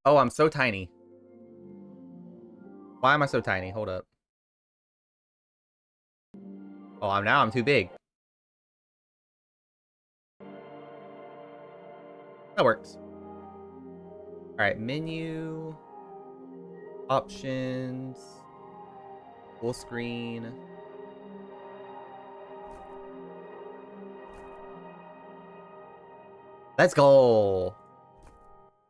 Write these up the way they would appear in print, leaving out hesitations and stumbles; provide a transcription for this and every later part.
Oh, I'm so tiny. Why am I so tiny? Hold up. Oh, I'm too big. That works. All right, menu, options, full screen. Let's go.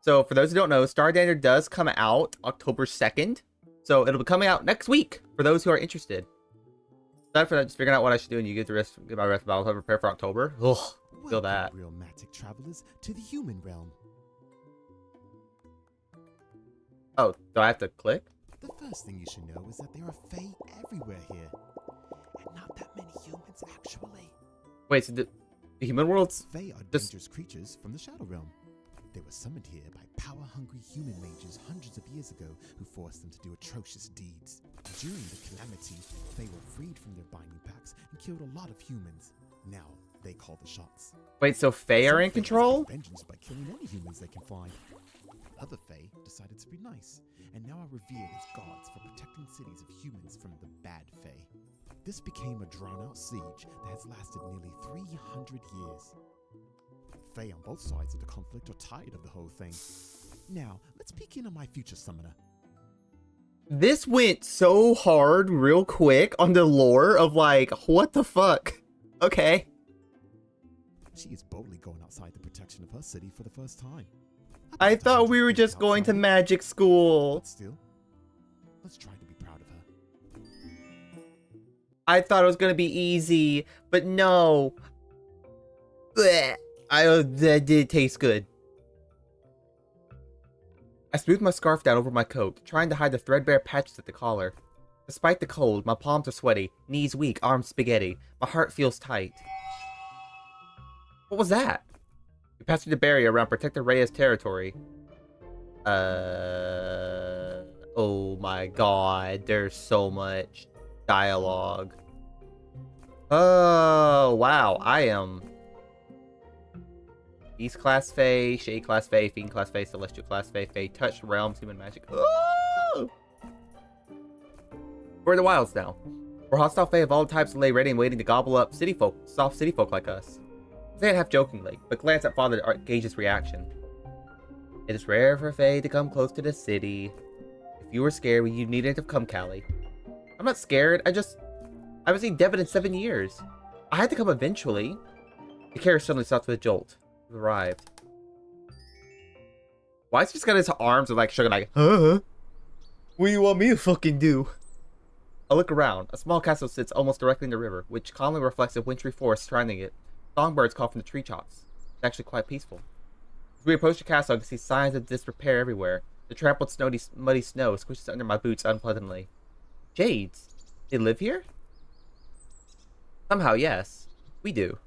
So for those who don't know, Stardander does come out October 2nd. So it'll be coming out next week for those who are interested. Aside for that, just figuring out what I should do and you get my rest of battle to prepare for October. Ugh, feel that. Welcome, Realmatic travelers, to the human realm. Oh, do I have to click? The first thing you should know is that there are Fae everywhere here. And not that many humans, actually. Wait, so the human world's Fae are just... dangerous creatures from the Shadow Realm. They were summoned here by power-hungry human mages hundreds of years ago who forced them to do atrocious deeds. During the Calamity, Fae were freed from their binding packs and killed a lot of humans. Now, they call the shots. Wait, so Fae are in Fae control? take vengeance by killing any humans they can find. Other Fae decided to be nice, and now are revered as gods for protecting cities of humans from the bad Fae. This became a drawn-out siege that has lasted nearly 300 years. Fae on both sides of the conflict are tired of the whole thing. Now, let's peek in on my future summoner. This went so hard real quick on the lore of like, what the fuck? Okay. She is boldly going outside the protection of her city for the first time. I thought we were just going to magic school. But still, let's try to be proud of her. I thought it was gonna be easy, but no. Blech. That did taste good. I smoothed my scarf down over my coat, trying to hide the threadbare patches at the collar. Despite the cold, my palms are sweaty, knees weak, arms spaghetti. My heart feels tight. What was that? We passed through the barrier around Protector Rhea's territory. Oh my god, there's so much dialogue. Oh, wow, I am... Beast class Fae, Shade class Fae, Fiend class Fae, Celestial class Fae, Fae touch, realms, human magic. Oh! We're in the wilds now. We're hostile Fae of all types lay ready and waiting to gobble up city folk, soft city folk like us. I say it half jokingly, but glance at Father to gauge his reaction. It is rare for Fae to come close to the city. If you were scared, you needn't have come, Callie. I'm not scared, I haven't seen Devin in 7 years. I had to come eventually. The carriage suddenly stopped with a jolt. We've arrived. Why is he just got his arms and like sugar like, huh? What do you want me to fucking do? I look around. A small castle sits almost directly in the river, which calmly reflects the wintry forest surrounding it. Songbirds call from the tree tops. It's actually quite peaceful. As we approach the castle, I can see signs of disrepair everywhere. The trampled, muddy snow squishes under my boots unpleasantly. Jades? They live here? Somehow, yes. We do.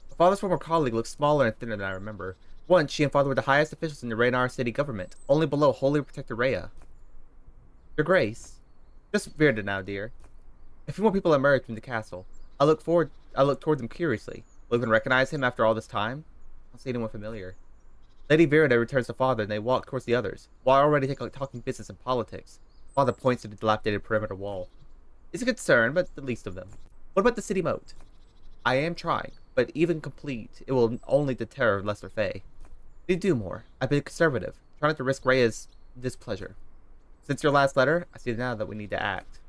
My father's former colleague looks smaller and thinner than I remember. Once, she and father were the highest officials in the Raynar city government, only below Holy Protector Rhea. Your Grace. Just bearded now, dear. A few more people emerge from the castle. I look toward them curiously. Will even recognize him after all this time? I don't see anyone familiar. Lady Virida returns to father and they walk towards the others, while already talking business and politics. Father points to the dilapidated perimeter wall. It's a concern, but the least of them. What about the city moat? I am trying, but even complete, it will only deter lesser Fae. We need to do more. I've been conservative, trying not to risk Rhea's displeasure. Since your last letter, I see now that we need to act.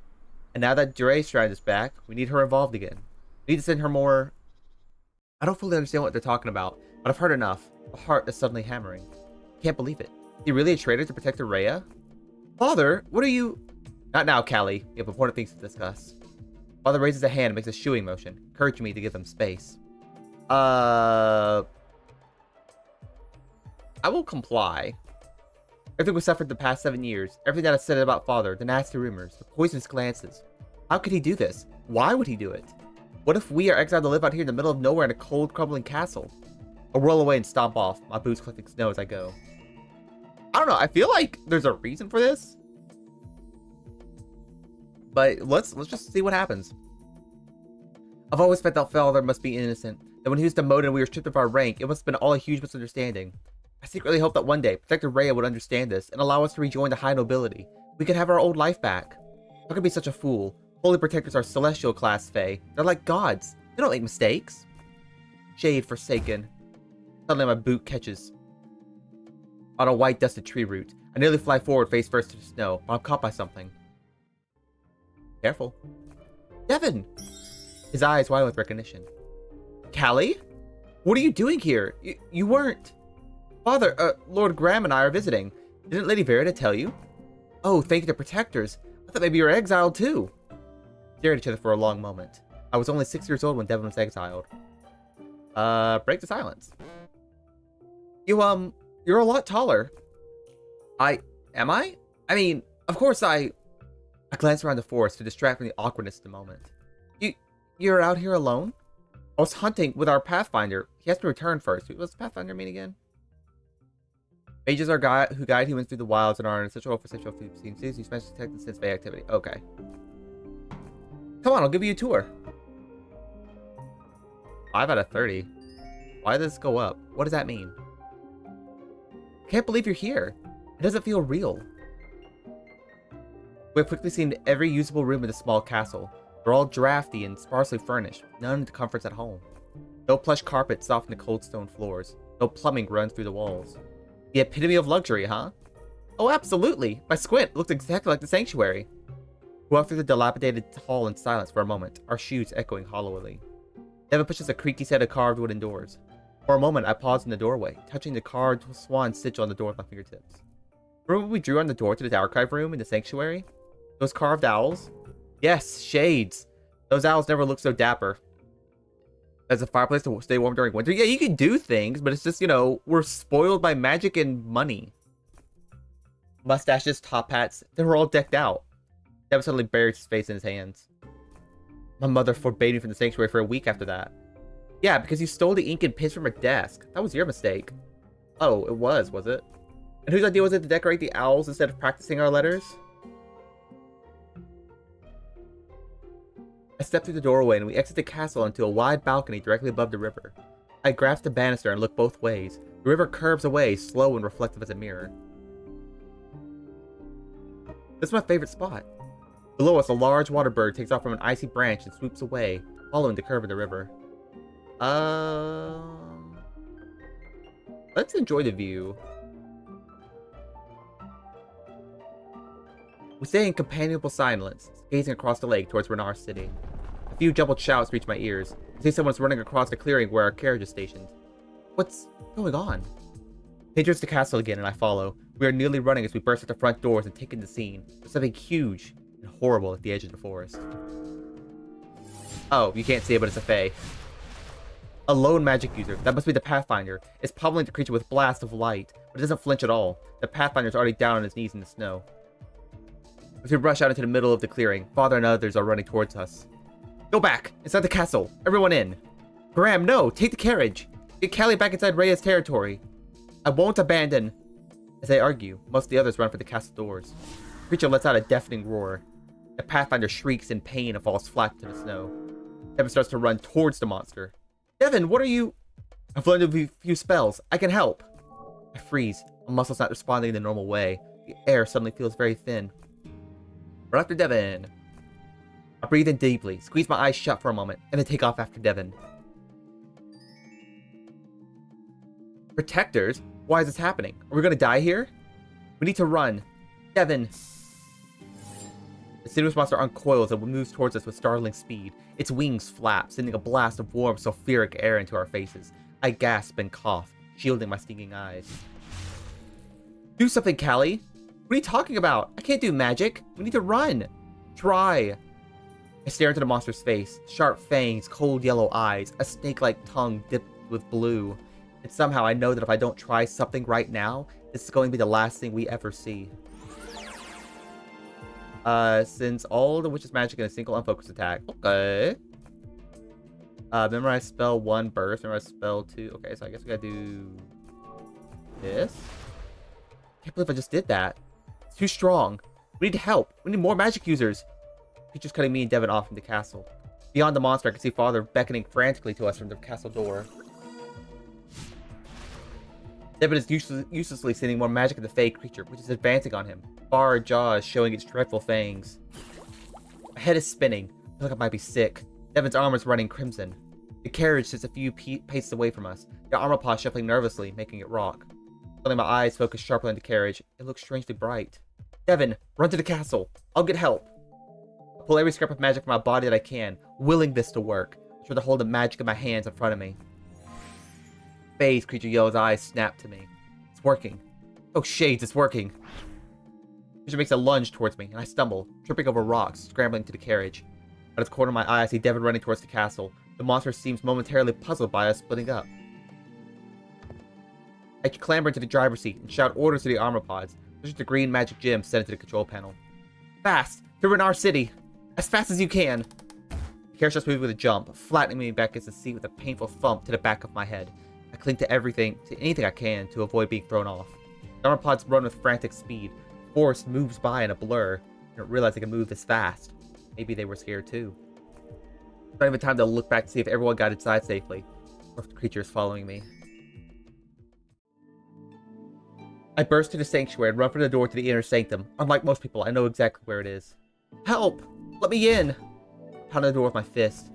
And now that Durastrand is back, we need her involved again. We need to send her more... I don't fully understand what they're talking about, but I've heard enough. My heart is suddenly hammering. Can't believe it. Is he really a traitor to protect Rhea? Father, what are you... Not now, Callie. We have important things to discuss. Father raises a hand and makes a shooing motion, encouraging me to give them space. I will comply. Everything we suffered the past 7 years, everything that I said about father, the nasty rumors, the poisonous glances. How could he do this? Why would he do it? What if we are exiled to live out here in the middle of nowhere in a cold, crumbling castle? I'll roll away and stomp off, my boots collecting snow as I go. I don't know, I feel like there's a reason for this. But let's just see what happens. I've always felt that father must be innocent. That when he was demoted and we were stripped of our rank, it must have been all a huge misunderstanding. I secretly hope that one day Protector Rhea would understand this and allow us to rejoin the high nobility. We could have our old life back. How could I be such a fool? Holy Protectors are celestial class Fae. They're like gods. They don't make mistakes. Shade forsaken. Suddenly my boot catches on a white dusted tree root. I nearly fly forward face first to the snow, but I'm caught by something. Careful. Devin! His eyes wide with recognition. Callie? What are you doing here? You weren't... Father, Lord Graham and I are visiting. Didn't Lady Verida tell you? Oh, thank you to Protectors. I thought maybe you were exiled too. Stared at each other for a long moment. I was only 6 years old when Devin was exiled. Break the silence. You're a lot taller. Am I? I mean, of course I glanced around the forest to distract from the awkwardness of the moment. You're out here alone? I was hunting with our Pathfinder. He has to return first. What's the Pathfinder mean again? Mages are who guide humans through the wilds and are an essential for sexual food scenes. You special detect and sense Fae activity. Okay. Come on, I'll give you a tour. 5 out of 30. Why does this go up? What does that mean? I can't believe you're here. It doesn't feel real. We have quickly seen every usable room in the small castle. They're all drafty and sparsely furnished, none of the comforts at home. No plush carpets soften the cold stone floors. No plumbing runs through the walls. The epitome of luxury, huh? Oh, absolutely. My squint looked exactly like the sanctuary. We walked through the dilapidated hall in silence for a moment, our shoes echoing hollowly. Devin pushes a creaky set of carved wooden doors. For a moment, I paused in the doorway, touching the carved swan stitch on the door with my fingertips. Remember when we drew on the door to the archive room in the sanctuary? Those carved owls? Yes, shades. Those owls never looked so dapper. As a fireplace to stay warm during winter. Yeah, you can do things, but it's just, you know, we're spoiled by magic and money. Mustaches, top hats, they were all decked out. Devin suddenly buried his face in his hands. My mother forbade me from the sanctuary for a week after that. Yeah, because you stole the ink and pins from her desk. That was your mistake. Oh, it was it? And whose idea was it to decorate the owls instead of practicing our letters? I stepped through the doorway and we exit the castle onto a wide balcony directly above the river. I grasp the banister and look both ways. The river curves away, slow and reflective as a mirror. This is my favorite spot. Below us, a large water bird takes off from an icy branch and swoops away, following the curve of the river. Let's enjoy the view. We stay in companionable silence, gazing across the lake towards Renar City. A few jumbled shouts reach my ears. I see someone's running across the clearing where our carriage is stationed. What's going on? He enters the castle again and I follow. We are nearly running as we burst at the front doors and take in the scene. There's something huge and horrible at the edge of the forest. Oh, you can't see it, but it's a Fae. A lone magic user, that must be the Pathfinder, is pummeling the creature with blast of light, but it doesn't flinch at all. The Pathfinder's already down on his knees in the snow. As we rush out into the middle of the clearing, Father and others are running towards us. Go back! Inside the castle! Everyone in! Graham, no! Take the carriage! Get Callie back inside Rhea's territory! I won't abandon! As they argue, most of the others run for the castle doors. The creature lets out a deafening roar. The Pathfinder shrieks in pain and falls flat to the snow. Devin starts to run towards the monster. Devin, what are you... I've learned a few spells. I can help. I freeze. My muscles not responding in the normal way. The air suddenly feels very thin. Run after Devin. I breathe in deeply, squeeze my eyes shut for a moment, and then take off after Devin. Protectors? Why is this happening? Are we gonna die here? We need to run. Devin. The sinuous monster uncoils and moves towards us with startling speed. Its wings flap, sending a blast of warm, sulfuric air into our faces. I gasp and cough, shielding my stinging eyes. Do something, Callie! What are you talking about? I can't do magic. We need to run. Try. I stare into the monster's face. Sharp fangs, cold yellow eyes, a snake-like tongue dipped with blue. And somehow I know that if I don't try something right now, this is going to be the last thing we ever see. Since all the witch's magic in a single unfocused attack. Okay. Memorize spell 1 burst, memorize spell 2. Okay, so I guess we gotta do this. Can't believe I just did that. It's too strong. We need help. We need more magic users. Creature's cutting me and Devin off from the castle. Beyond the monster, I can see Father beckoning frantically to us from the castle door. Devin is uselessly sending more magic at the fey creature, which is advancing on him. Barred jaws showing its dreadful fangs. My head is spinning. I feel like I might be sick. Devin's armor is running crimson. The carriage sits a few paces away from us, the armor pod shuffling nervously, making it rock. Suddenly my eyes focus sharply on the carriage. It looks strangely bright. Devin, run to the castle. I'll get help. I pull every scrap of magic from my body that I can, willing this to work. I try to hold the magic in my hands in front of me. Phase creature yellow's eyes snap to me. It's working. Oh shades, it's working. Creature makes a lunge towards me, and I stumble, tripping over rocks, scrambling to the carriage. Out of the corner of my eye, I see Devin running towards the castle. The monster seems momentarily puzzled by us splitting up. I clamber into the driver's seat and shout orders to the armor pods, pushing the green magic gem sent into the control panel. Fast! To Renar City! As fast as you can! The carriage starts moving with a jump, flattening me back against the seat with a painful thump to the back of my head. I cling to anything I can to avoid being thrown off. The armor pods run with frantic speed. The forest moves by in a blur. I don't realize they can move this fast. Maybe they were scared too. It's not even time to look back to see if everyone got inside safely, or if the creature is following me. I burst to the sanctuary and run for the door to the inner sanctum. Unlike most people, I know exactly where it is. Help! Let me in! I pound the door with my fist.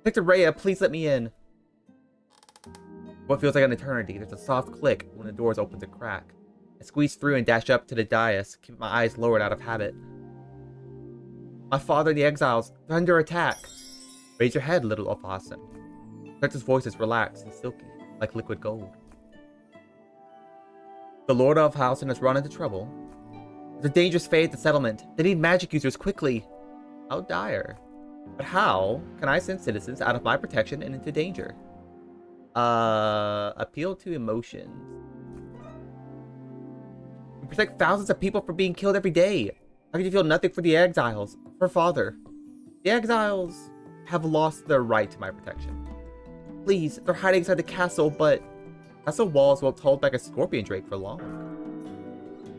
Victor Rhea, please let me in. What feels like an eternity, there's a soft click when the doors open to crack. I squeeze through and dash up to the dais, keeping my eyes lowered out of habit. My father and the exiles, they're under attack. Raise your head, little Ophasan. Spectre's voice is relaxed and silky, like liquid gold. The Lord of Hausen has run into trouble. There's a dangerous fate at the settlement. They need magic users quickly. How dire. But how can I send citizens out of my protection and into danger? Appeal to emotions. We protect thousands of people from being killed every day. How can you feel nothing for the exiles? For father? The exiles have lost their right to my protection. Please, they're hiding inside the castle, but castle walls won't hold back a scorpion drake for long.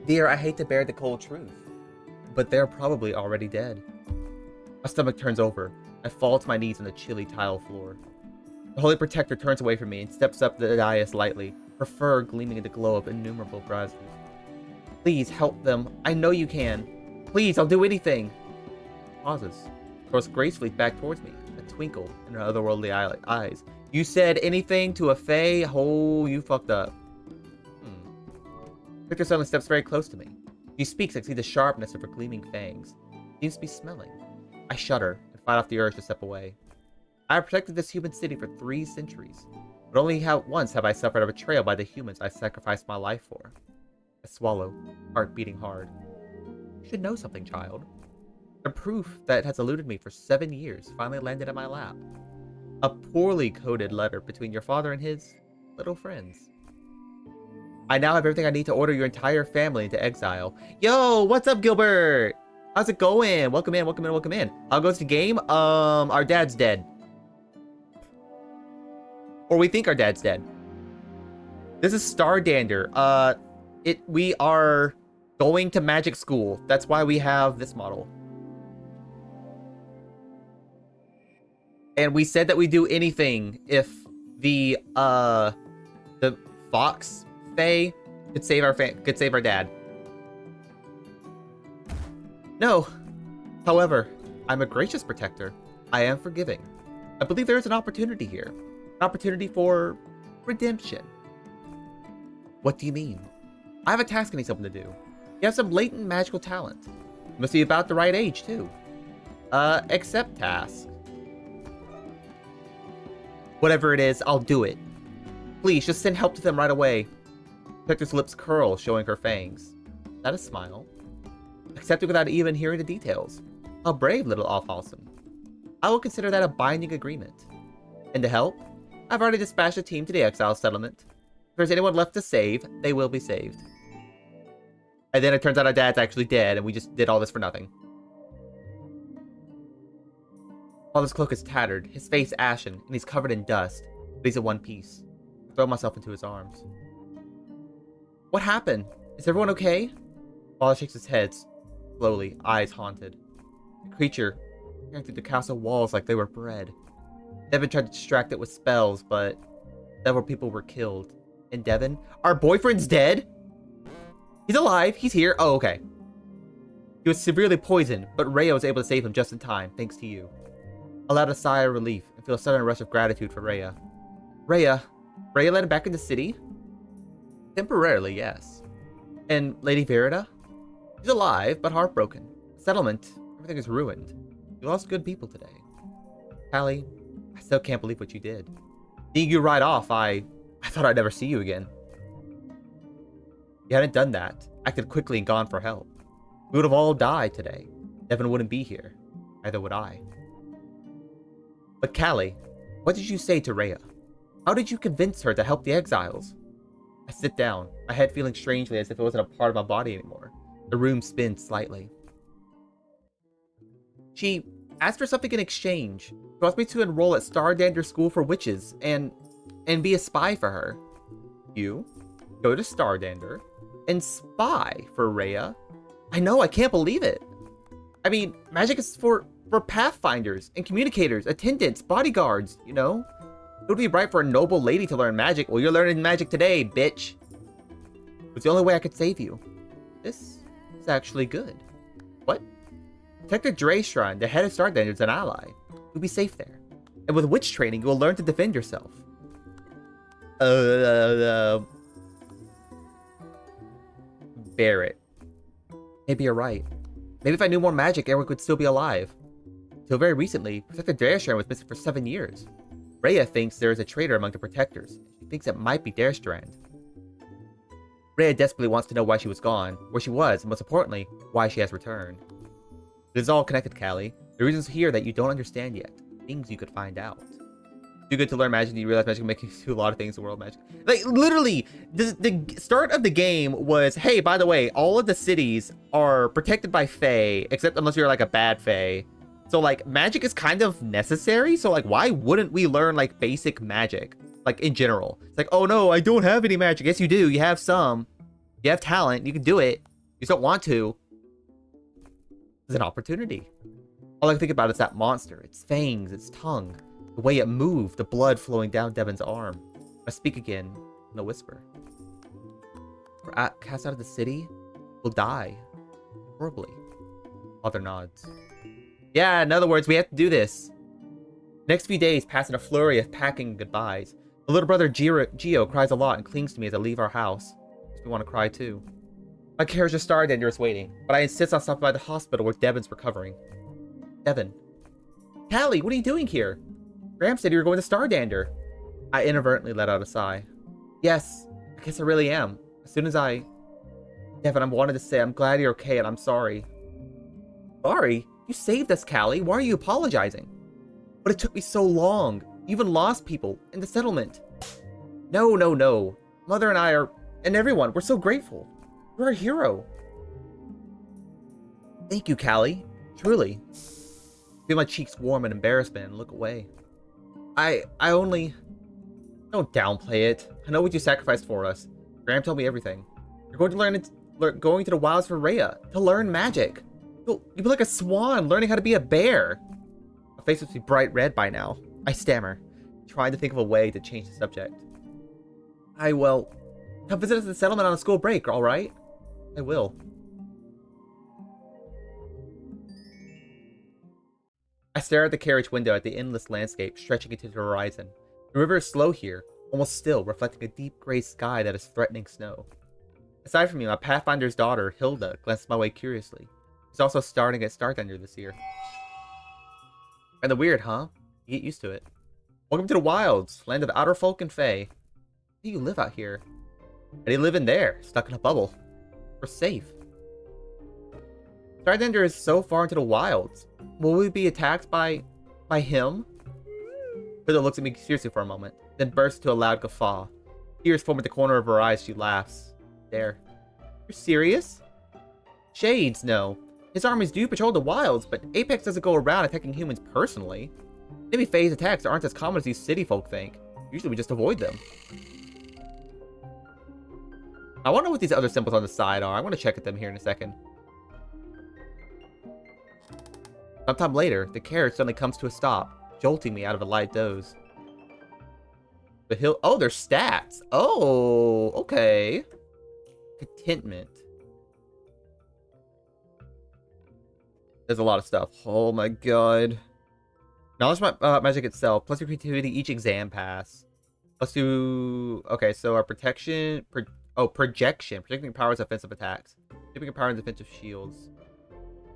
Dear, I hate to bear the cold truth, but they're probably already dead. My stomach turns over. I fall to my knees on the chilly tile floor. The Holy Protector turns away from me and steps up the dais lightly, her fur gleaming in the glow of innumerable brasses. Please help them. I know you can. Please, I'll do anything. Pauses. Throws gracefully back towards me, a twinkle in her otherworldly eyes. You said anything to a fae? Oh, you fucked up. Victor suddenly steps very close to me. She speaks, I see the sharpness of her gleaming fangs. Seems to be smelling. I shudder and fight off the urge to step away. I have protected this human city for 3 centuries, but only once have I suffered a betrayal by the humans I sacrificed my life for. I swallow, heart beating hard. You should know something, child. The proof that has eluded me for 7 years finally landed in my lap. A poorly coded letter between your father and his little friends. I now have everything I need to order your entire family into exile. Yo, what's up, Gilbert? How's it going? Welcome in, welcome in, welcome in. How goes the game? Our dad's dead. Or we think our dad's dead. This is Stardander. We are going to magic school. That's why we have this model. And we said that we'd do anything if the fox fae could save our dad. No. However, I'm a gracious protector. I am forgiving. I believe there is an opportunity here. An opportunity for redemption. What do you mean? I have a task I need someone to do. You have some latent magical talent. You must be about the right age, too. Accept task. Whatever it is, I'll do it. Please, just send help to them right away. Protector's lips curl, showing her fangs. Is that a smile? Accept it without even hearing the details. How brave, little Alfalson. I will consider that a binding agreement. And to help, I've already dispatched a team to the exile settlement. If there's anyone left to save, they will be saved. And then it turns out our dad's actually dead, and we just did all this for nothing. Father's cloak is tattered, his face ashen, and he's covered in dust, but he's in one piece. I throw myself into his arms. What happened? Is everyone okay? Father shakes his head, slowly, eyes haunted. The creature tearing through the castle walls like they were bread. Devin tried to distract it with spells, but several people were killed. And Devin? Our boyfriend's dead? He's alive. He's here. Oh, okay. He was severely poisoned, but Rhea was able to save him just in time, thanks to you. I let out a sigh of relief and feel a sudden rush of gratitude for Rhea. Rhea let him back in the city? Temporarily, yes. And Lady Verida? She's alive, but heartbroken. The settlement, everything is ruined. You lost good people today. Callie, I still can't believe what you did. Seeing you ride off, I thought I'd never see you again. If you hadn't done that, acted quickly and gone for help, we would have all died today. Devin wouldn't be here. Neither would I. But Callie, what did you say to Rhea? How did you convince her to help the exiles? I sit down, my head feeling strangely as if it wasn't a part of my body anymore. The room spins slightly. She asked for something in exchange. She wants me to enroll at Stardander School for Witches and be a spy for her. You go to Stardander and spy for Rhea? I know, I can't believe it. I mean, magic is for pathfinders and communicators, attendants, bodyguards, you know? It would be right for a noble lady to learn magic. Well, you're learning magic today, bitch. It's the only way I could save you. This is actually good. What? Detective Dreystrand, the head of Stardander, is an ally. You'll be safe there. And with witch training, you will learn to defend yourself. Barrett. Maybe you're right. Maybe if I knew more magic, Eric would still be alive. Until very recently, Protector Dreystrand was missing for 7 years. Rhea thinks there is a traitor among the Protectors. She thinks it might be Dreystrand. Rhea desperately wants to know why she was gone, where she was, and most importantly, why she has returned. It is all connected, Callie. The reasons here that you don't understand yet. Things you could find out. Too good to learn magic, you realize magic can make you do a lot of things in world magic. Like, literally, the start of the game was, hey, by the way, all of the cities are protected by Fae, except unless you're like a bad Fae. So, like, magic is kind of necessary. So, like, why wouldn't we learn, like, basic magic? Like, in general. It's like, oh, no, I don't have any magic. Yes, you do. You have some. You have talent. You can do it. You just don't want to. It's an opportunity. All I can think about is that monster. Its fangs, its tongue. The way it moved, the blood flowing down Devin's arm. I speak again in a whisper. We're cast out of the city. We'll die. Horribly. Father nods. Yeah, in other words, we have to do this. Next few days pass in a flurry of packing and goodbyes. My little brother Geo cries a lot and clings to me as I leave our house. Makes me want to cry too. My carriage of Stardander is waiting, but I insist on stopping by the hospital where Devin's recovering. Devin. Callie, what are you doing here? Graham said you were going to Stardander. I inadvertently let out a sigh. Yes, I guess I really am. As soon as Devin, I wanted to say I'm glad you're okay and I'm sorry. Sorry? You saved us, Callie. Why are you apologizing? But it took me so long. You even lost people in the settlement. No. Mother and I are, and everyone, we're so grateful. You're a hero. Thank you, Callie. Truly. I feel my cheeks warm in embarrassment and look away. I only... Don't downplay it. I know what you sacrificed for us. Graham told me everything. You're going to going to the wilds for Rhea to learn magic. You'll be like a swan learning how to be a bear. My face must be bright red by now. I stammer, trying to think of a way to change the subject. Come visit us at the settlement on a school break, alright? I will. I stare at the carriage window at the endless landscape stretching into the horizon. The river is slow here, almost still, reflecting a deep gray sky that is threatening snow. Aside from me, my Pathfinder's daughter, Hilda, glances my way curiously. She's also starting at Stardander this year. Kinda weird, huh? You get used to it. Welcome to the wilds, land of outer folk and fae. How do you live out here? How do you live in there, stuck in a bubble? We're safe. Stardander is so far into the wilds. Will we be attacked by him? Hilda looks at me seriously for a moment, then bursts into a loud guffaw. Tears form at the corner of her eyes. She laughs. There. You're serious? Shades, no. His armies do patrol the wilds, but Apex doesn't go around attacking humans personally. Maybe Fae's attacks aren't as common as these city folk think. Usually we just avoid them. I wonder what these other symbols on the side are. I want to check at them here in a second. Sometime later, the carriage suddenly comes to a stop, jolting me out of a light doze. The hill. Oh, their stats. Oh, okay. Contentment. There's a lot of stuff. Oh my god. Knowledge magic itself. Plus your creativity each exam pass. Let's do... Okay, so our protection... projection. Projecting powers offensive attacks. Keeping power and defensive shields.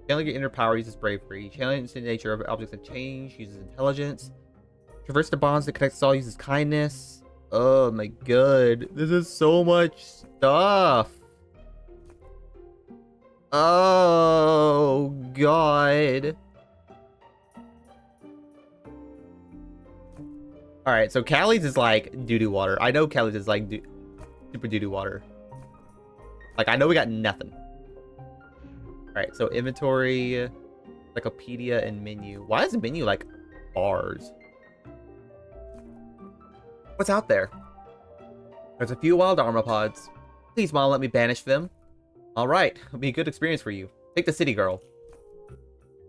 Channeling your inner power uses bravery. Channeling the nature of objects and change uses intelligence. Traverse the bonds that connect us all uses kindness. Oh my god. This is so much stuff. Oh god. Alright, so Callie's is like doo-doo water. I know Callie's is like super doo-doo water. Like, I know we got nothing. Alright, so inventory, encyclopedia, and menu. Why is the menu like bars? What's out there? There's a few wild armorpods. Please, Mom, let me banish them. Alright, it'll be a good experience for you. Take the city, girl.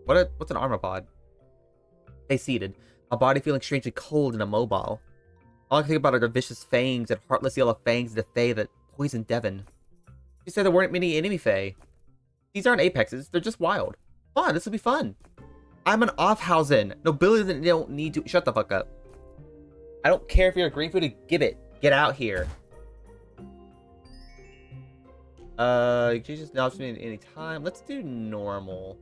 What's an armorpod? Stay seated. My body feeling strangely cold and immobile. All I can think about are the vicious fangs and heartless yellow fangs of the Fae that poisoned Devon. She said there weren't many enemy Fae. These aren't apexes, they're just wild. Come on, this will be fun. I'm an Offhausen. Nobility that don't need to... Shut the fuck up. I don't care if you're a green-footed gibbet. Get out here. You can just acknowledge me at any time. Let's do normal.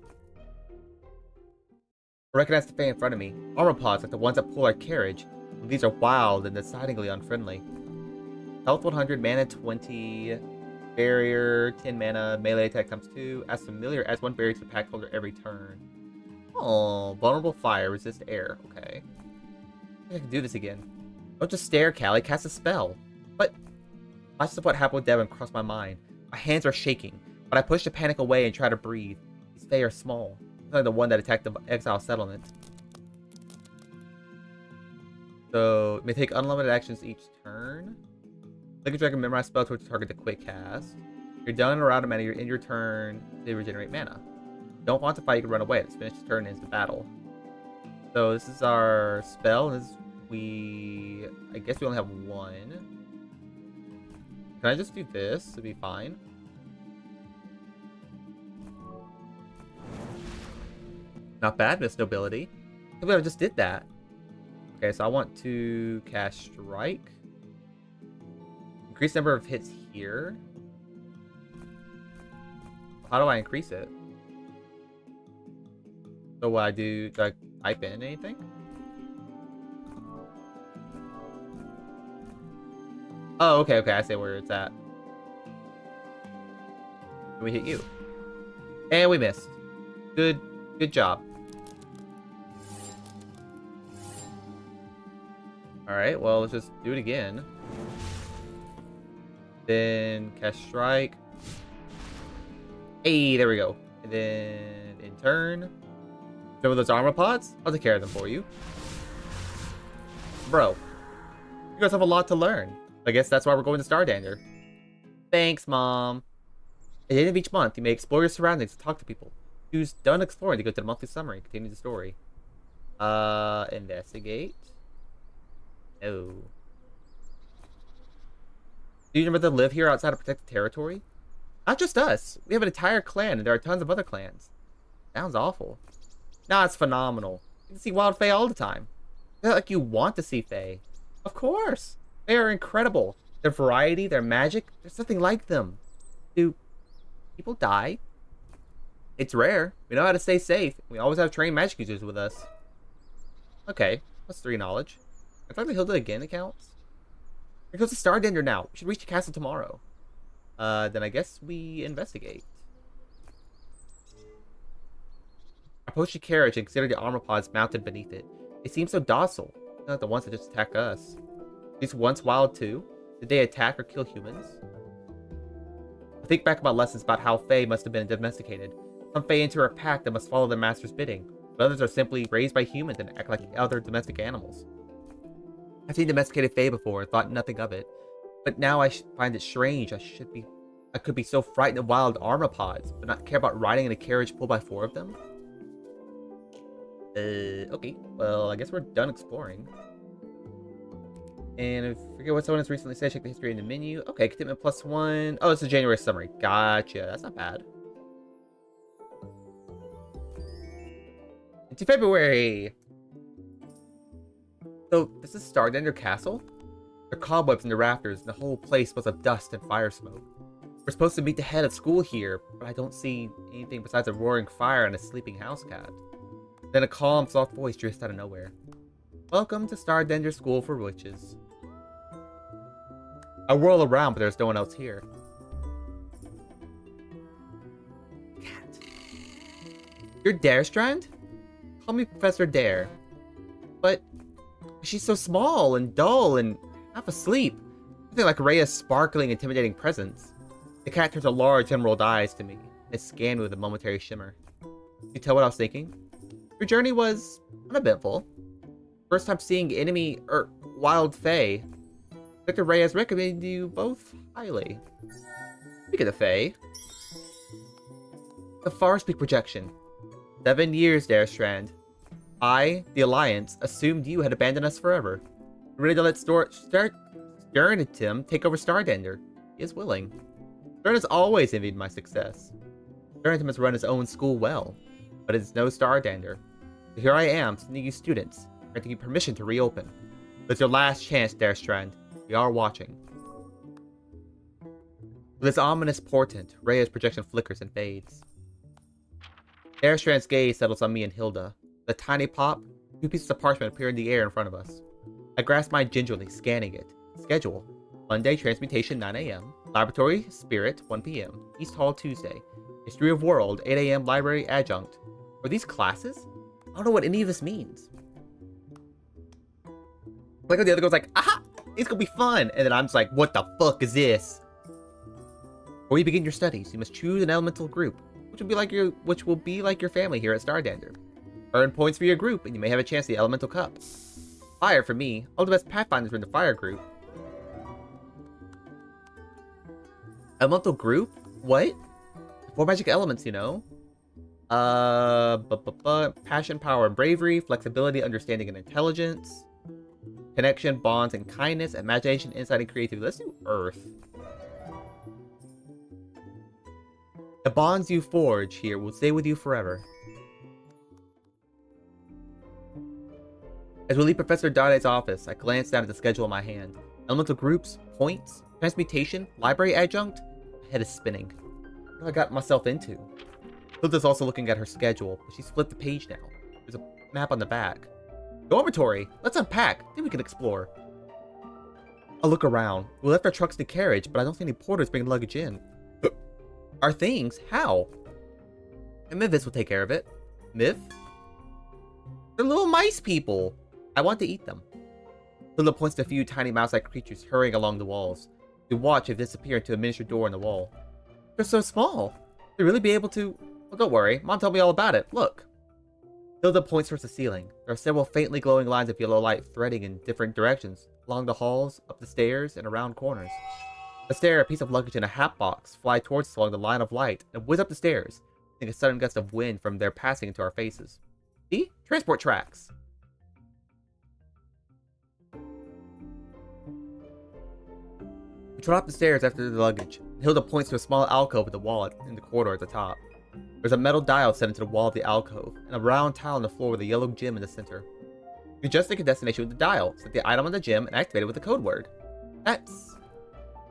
I recognize the Fae in front of me. Armorpods like the ones that pull our carriage. These are wild and decidedly unfriendly. Health 100, mana 20, barrier 10 mana, melee attack times 2. As familiar, adds 1 barrier to the pack holder every turn. Oh, vulnerable fire, resist air. Okay. I can do this again. Don't just stare, Callie. Cast a spell. But flashes of what happened with Devon crossed my mind. My hands are shaking, but I push the panic away and try to breathe. These Fae are small. Like the one that attacked the exile settlement. So, it may take unlimited actions each turn. Click and drag a memorized spell towards target to quick cast. You're done or out of mana, you're in your turn to regenerate mana. Don't want to fight, you can run away. Let's finish the turn and ends the battle. So, this is our spell. This is, I guess we only have one. Can I just do this? It'll be fine. Not bad, Miss Nobility. I believe I just did that. Okay, so I want to cast Strike. Increase number of hits here. How do I increase it? So what do I type in anything? Oh, okay, I see where it's at. We hit you. And we missed. Good job. Alright, well, let's just do it again. Then cast Strike. Hey, there we go. And then in turn. Remember those armorpods? I'll take care of them for you. Bro. You guys have a lot to learn. I guess that's why we're going to Stardander. Thanks, Mom. At the end of each month, you may explore your surroundings and talk to people. Choose done exploring to go to the monthly summary. Continue the story. Investigate. No. Do you remember that live here outside of protected territory? Not just us. We have an entire clan, and there are tons of other clans. Sounds awful. Nah, it's phenomenal. You can see wild Fae all the time. It's not like you want to see Fae. Of course. They are incredible. Their variety, their magic, there's nothing like them. Do people die? It's rare. We know how to stay safe. We always have trained magic users with us. Okay, that's 3 knowledge. I thought the Hilda again accounts. Here goes the Stardander now. We should reach the castle tomorrow. Then I guess we investigate. Approach the carriage and consider the armorpods mounted beneath it. They seem so docile. They're not the ones that just attack us. These once wild too? Did they attack or kill humans? I think back about lessons about how Fae must have been domesticated. Some Fae enter a pack that must follow their master's bidding, but others are simply raised by humans and act like other domestic animals. I've seen domesticated Fae before and thought nothing of it, but now I find it strange. I could be so frightened of wild armorpods, but not care about riding in a carriage pulled by 4 of them? Okay, well, I guess we're done exploring. And I forget what someone has recently said. Check the history in the menu. Okay, commitment +1. Oh, it's a January summary. Gotcha. That's not bad. Into February. So, this is Stardender Castle? There are cobwebs in the rafters, and the whole place smells of dust and fire smoke. We're supposed to meet the head of school here, but I don't see anything besides a roaring fire and a sleeping house cat. Then a calm, soft voice drifts out of nowhere. Welcome to Stardender School for Witches. I whirl around, but there's no one else here. Cat. You're Darestrand? Call me Professor Dare. But she's so small and dull and half asleep. Nothing like Rhea's sparkling, intimidating presence. The cat turns a large emerald eyes to me. It scanned with a momentary shimmer. You tell what I was thinking? Your journey was uneventful. First time seeing enemy wild fae. Dr. Rhea has recommended you both highly. Speak of the fae. The Forest Peak projection. 7 years, Darestrand. I, the Alliance, assumed you had abandoned us forever. We're ready to let Sternatim take over Stardender. He is willing. Stern has always envied my success. Sternatim has run his own school well, but it is no Stardender. So here I am, sending you students, granting you permission to reopen. It's your last chance, Darestrand. We are watching. With this ominous portent, Rhea's projection flickers and fades. Darestrand's gaze settles on me and Hilda. The tiny pop, 2 pieces of parchment appear in the air in front of us. I grasp mine gingerly, scanning it. Schedule. Monday, Transmutation, 9 a.m. Laboratory, Spirit, 1 p.m. East Hall, Tuesday. History of World, 8 a.m. Library, Adjunct. Are these classes? I don't know what any of this means. Like when the other girl's like, aha! It's gonna be fun! And then I'm just like, what the fuck is this? Before you begin your studies, you must choose an elemental group, which will be like your family here at Stardender. Earn points for your group, and you may have a chance at the Elemental Cup. Fire for me. All the best Pathfinders are in the Fire group. Elemental group? What? 4 magic elements, you know. Passion, power, and bravery. Flexibility, understanding, and intelligence. Connection, bonds, and kindness. Imagination, insight, and creativity. Let's do Earth. The bonds you forge here will stay with you forever. As we leave Professor Dade's office, I glance down at the schedule in my hand. Elemental groups, points, transmutation, library adjunct. My head is spinning. What have I got myself into? Hilda's also looking at her schedule, but she's flipped the page now. There's a map on the back. Dormitory! Let's unpack, then we can explore. I'll look around. We left our trucks in the carriage, but I don't see any porters bringing luggage in. Our things? How? And Mivis will take care of it. Miv? They're little mice people! I want to eat them. Hilda points to a few tiny mouse-like creatures hurrying along the walls. We watch if they disappear into a miniature door in the wall. They're so small. They'll really be able to... Well, don't worry. Mom told me all about it. Look. Hilda points towards the ceiling. There are several faintly glowing lines of yellow light threading in different directions, along the halls, up the stairs, and around corners. A stair, a piece of luggage, and a hat box fly towards us along the line of light and whiz up the stairs, like a sudden gust of wind from their passing into our faces. See? Transport tracks. We trot up the stairs after the luggage. Hilda points to a small alcove with a wall in the corridor at the top. There's a metal dial set into the wall of the alcove, and a round tile on the floor with a yellow gem in the center. You adjust the destination with the dial, set the item on the gem, and activate it with the code word. That's...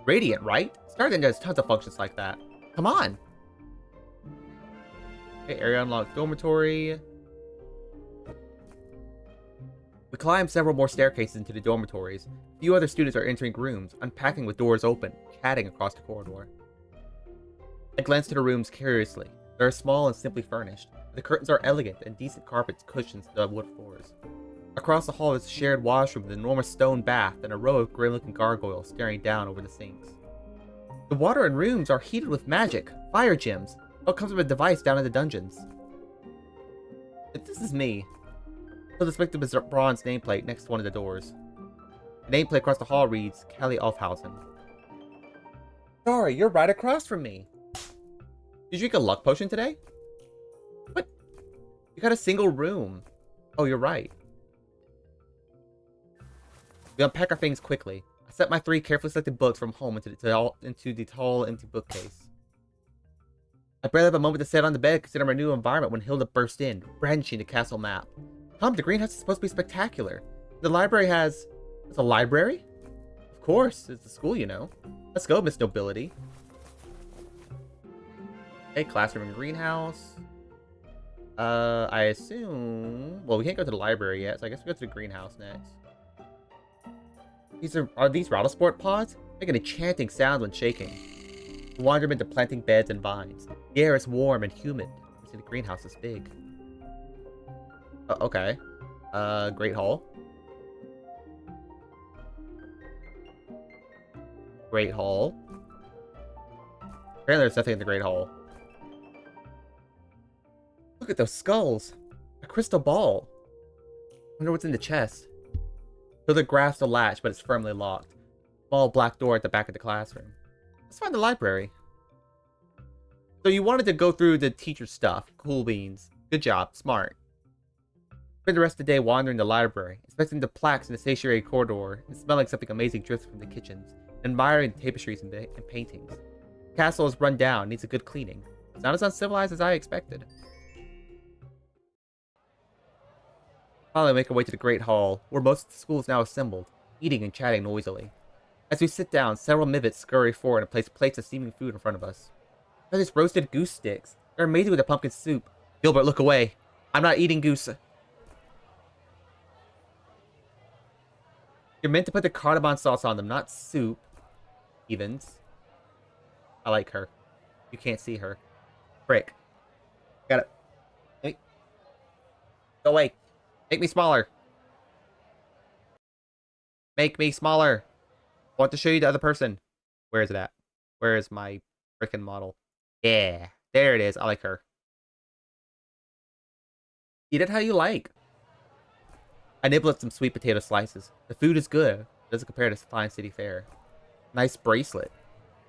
Radiant, right? Stardender has tons of functions like that. Come on! Okay, area unlocked. Dormitory. We climb several more staircases into the dormitories. A few other students are entering rooms, unpacking with doors open, chatting across the corridor. I glance to the rooms curiously. They are small and simply furnished. The curtains are elegant and decent carpets cushions the wood floors. Across the hall is a shared washroom with an enormous stone bath and a row of gray-looking gargoyles staring down over the sinks. The water in rooms are heated with magic, fire gems. It comes with a device down in the dungeons. If this is me, I'll inspect the bronze nameplate next to one of the doors. The nameplate across the hall reads, Kelly Alfhausen. Sorry, you're right across from me. Did you drink a luck potion today? What? You got a single room. Oh, you're right. We unpack our things quickly. I set my 3 carefully selected books from home into the tall, empty bookcase. I barely have a moment to sit on the bed considering my new environment when Hilda burst in, brandishing the castle map. Tom, the greenhouse is supposed to be spectacular. The library has... It's a library? Of course, it's a school, you know. Let's go, Miss Nobility. Hey, classroom and greenhouse. I assume... Well, we can't go to the library yet, so I guess we go to the greenhouse next. Are these Rattlesport pods? Make an enchanting sound when shaking. We wander into planting beds and vines. The air is warm and humid. See, the greenhouse is big. Okay. Great Hall. Great Hall. Apparently there's nothing in the Great Hall. Look at those skulls. A crystal ball. Wonder what's in the chest. Hilda grasps the latch, but it's firmly locked. Small black door at the back of the classroom. Let's find the library. So you wanted to go through the teacher's stuff. Cool beans. Good job. Smart. Spend the rest of the day wandering the library, inspecting the plaques in the stationary corridor, and smelling something amazing drifts from the kitchens, and admiring the tapestries and paintings. The castle is run down, needs a good cleaning. It's not as uncivilized as I expected. Finally, make our way to the Great Hall, where most of the school is now assembled, eating and chatting noisily. As we sit down, several Mivets scurry forward and place plates of steaming food in front of us. They're just roasted goose sticks. They're amazing with the pumpkin soup. Gilbert, look away. I'm not eating goose. You're meant to put the cardamom sauce on them, not soup. Evans. I like her. You can't see her. Frick. Got it. Hey. Go away. Make me smaller. Make me smaller. I want to show you the other person. Where is it at? Where is my frickin' model? Yeah. There it is. I like her. Eat it how you like. I nibble at some sweet potato slices. The food is good. It doesn't compare to fine city fare. Nice bracelet.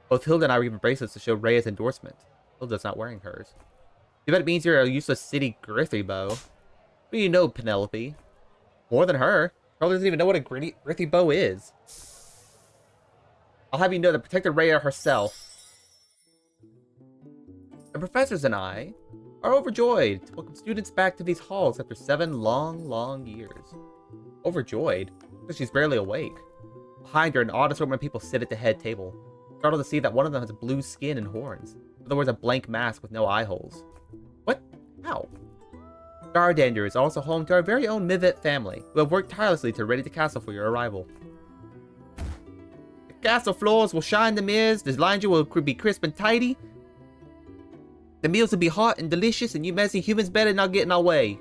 Both Hilda and I were given bracelets to show Rhea's endorsement. Hilda's not wearing hers. You bet it means you're a useless city Grithy bow. What do you know, Penelope? More than her. Girl doesn't even know what a Grithy bow is. I'll have you know that Protector Rhea herself. The professors and I are overjoyed to welcome students back to these halls after 7 long, long years. Overjoyed? Because she's barely awake. Behind her, an odd assortment of people sit at the head table. Startled to see that one of them has blue skin and horns. The other wears a blank mask with no eye holes. What? How? Stardander is also home to our very own Mivet family, who have worked tirelessly to ready the castle for your arrival. The castle floors will shine the mirrors, the lounge will be crisp and tidy. The meals will be hot and delicious, and you messy humans better not get in our way.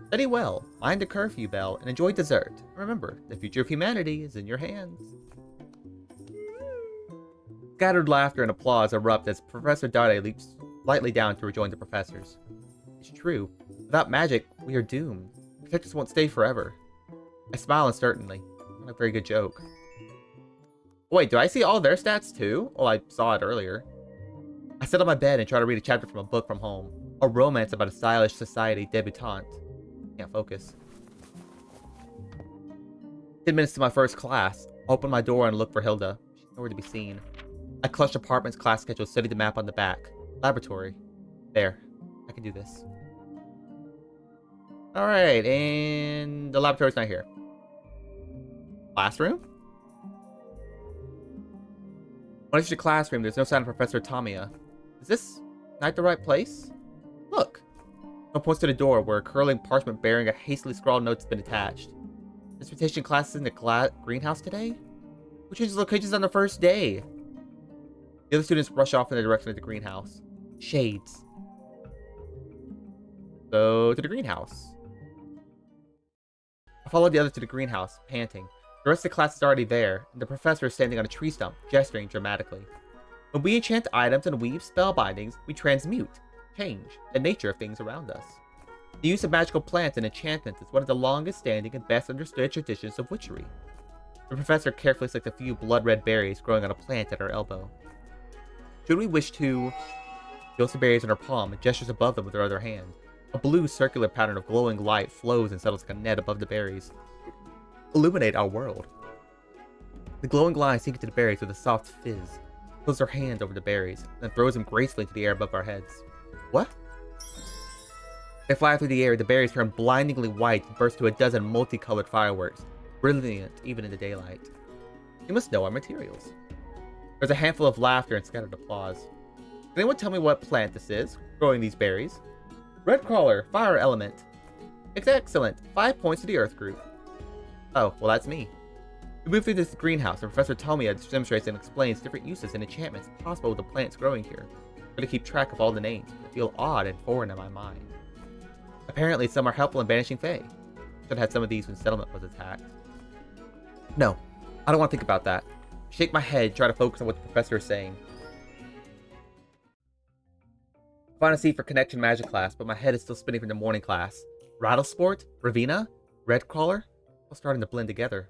Study well, mind the curfew bell, and enjoy dessert. Remember, the future of humanity is in your hands. Scattered laughter and applause erupt as Professor Dade leaps lightly down to rejoin the professors. It's true. Without magic, we are doomed. Protectors won't stay forever. I smile uncertainly. Not a very good joke. Wait, do I see all their stats too? Well, I saw it earlier. I sit on my bed and try to read a chapter from a book from home. A romance about a stylish society debutante. Can't focus. 10 minutes to my first class. I open my door and look for Hilda. She's nowhere to be seen. I clutch apartment's class schedule, study the map on the back. Laboratory. There. I can do this. Alright, and the laboratory's not here. Classroom? When I enter the classroom, there's no sign of Professor Tamia. Is this not the right place? Look. Someone points to the door where a curling parchment bearing a hastily scrawled note has been attached. Dissertation class is in the greenhouse today? Who changes locations on the first day? The other students rush off in the direction of the greenhouse. Shades. Go to the greenhouse. I followed the others to the greenhouse, panting. The rest of the class is already there, and the professor is standing on a tree stump, gesturing dramatically. When we enchant items and weave spell bindings, we transmute, change, the nature of things around us. The use of magical plants and enchantments is one of the longest standing and best understood traditions of witchery. The professor carefully selects a few blood-red berries growing on a plant at her elbow. Should we wish to... She holds the berries in her palm and gestures above them with her other hand. A blue circular pattern of glowing light flows and settles like a net above the berries. Illuminate our world. The glowing light sinks into the berries with a soft fizz. Closes her hand over the berries, then throws them gracefully into the air above our heads. What? They fly through the air, the berries turn blindingly white and burst to a dozen multicolored fireworks, brilliant even in the daylight. You must know our materials. There's a handful of laughter and scattered applause. Can anyone tell me what plant this is, growing these berries? Red crawler, fire element. Excellent. 5 points to the earth group. Oh, well that's me. We move through this greenhouse, and Professor Tomia demonstrates and explains different uses and enchantments possible with the plants growing here. I'm going to keep track of all the names. They feel odd and foreign in my mind. Apparently, some are helpful in banishing Fae. Should have had some of these when settlement was attacked. No, I don't want to think about that. Shake my head, try to focus on what the professor is saying. I find a seat for connection magic class, but my head is still spinning from the morning class. Rattlesport? Ravina? Redcrawler? All starting to blend together.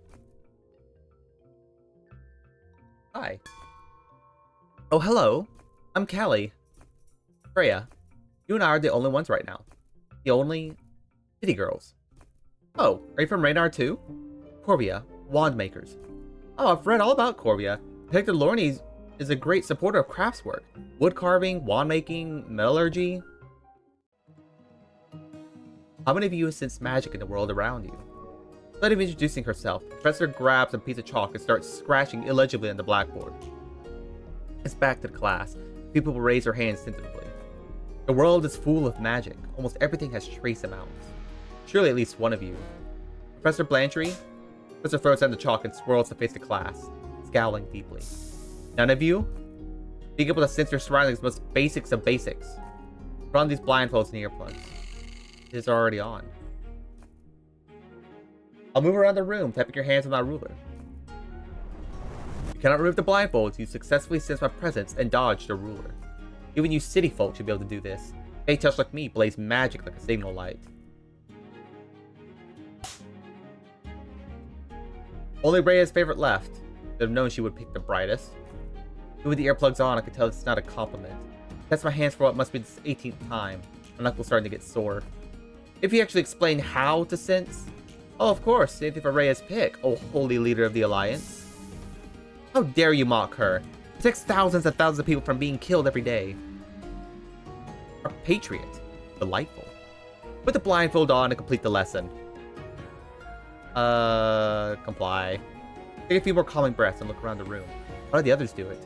Hi. Oh, hello. I'm Callie. Freya. You and I are the only ones right now. The only city girls. Oh, are you from Raynar too? Corvia, wand makers. Oh, I've read all about Corvia. Hector Lorne is a great supporter of craftswork. Wood carving, wand making, metallurgy. How many of you have sensed magic in the world around you? Instead of introducing herself, the professor grabs a piece of chalk and starts scratching illegibly on the blackboard. It's back to the class. People will raise their hands tentatively. The world is full of magic. Almost everything has trace amounts. Surely at least one of you. Professor Blanchery? Professor throws down the chalk and swirls to face the class, scowling deeply. None of you? Being able to sense your surroundings is the most basics of basics. Put on these blindfolds and earplugs. It is already on. I'll move around the room, tapping your hands on my ruler. You cannot remove the blindfolds. You successfully sense my presence and dodge the ruler. Even you city folk should be able to do this. Fey touch like me blaze magic like a signal light. Only Rhea's favorite left. Should have known she would pick the brightest. Even with the earplugs on, I can tell it's not a compliment. That's my hands for what must be the 18th time. My knuckles starting to get sore. If you actually explain how to sense. Oh, of course, same thing for Rhea's pick, oh holy leader of the Alliance. How dare you mock her? It protects thousands and thousands of people from being killed every day. Our patriot. Delightful. Put the blindfold on to complete the lesson. Comply. Take a few more calming breaths and look around the room. How do the others do it?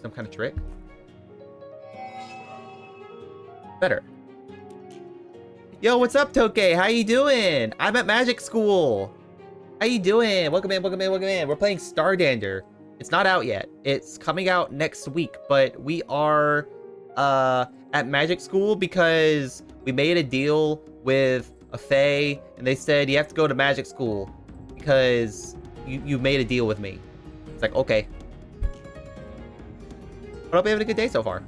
Some kind of trick? Better. Yo, what's up, Toke? How you doing? I'm at Magic School. How you doing? Welcome in, welcome in, welcome in. We're playing Stardander. It's not out yet. It's coming out next week, but we are at Magic School because we made a deal with a Fae, and they said you have to go to Magic School because you made a deal with me. It's like, okay. But I'll be having a good day so far.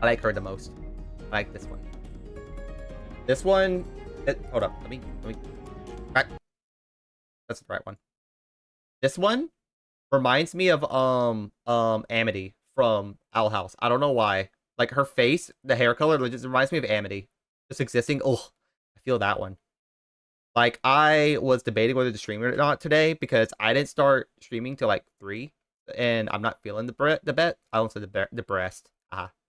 I like her the most. I like this one. This one, hold up, let me, back. That's the right one. This one reminds me of Amity from Owl House. I don't know why. Like her face, the hair color, just reminds me of Amity. Just existing. Oh, I feel that one. Like I was debating whether to stream or not today because I didn't start streaming till like 3, and I'm not feeling the bet. I almost said the breast.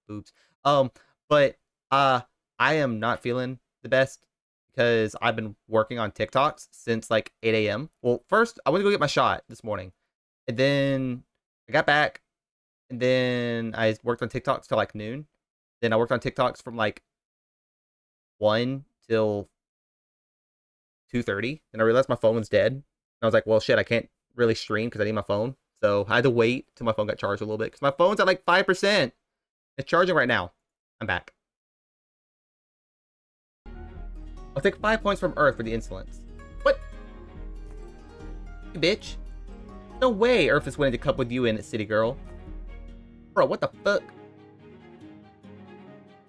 Boobs. But I am not feeling the best because I've been working on TikToks since like 8 a.m. Well, first I went to go get my shot this morning, and then I got back, and then I worked on TikToks till like noon. Then I worked on TikToks from like 1 till 2:30. Then I realized my phone was dead. And I was like, well, shit, I can't really stream because I need my phone. So I had to wait till my phone got charged a little bit because my phone's at like 5%. It's charging right now. I'm back. I'll take 5 points from Earth for the insolence. What? You bitch. No way Earth is willing to cup with you in it, city girl. Bro, what the fuck?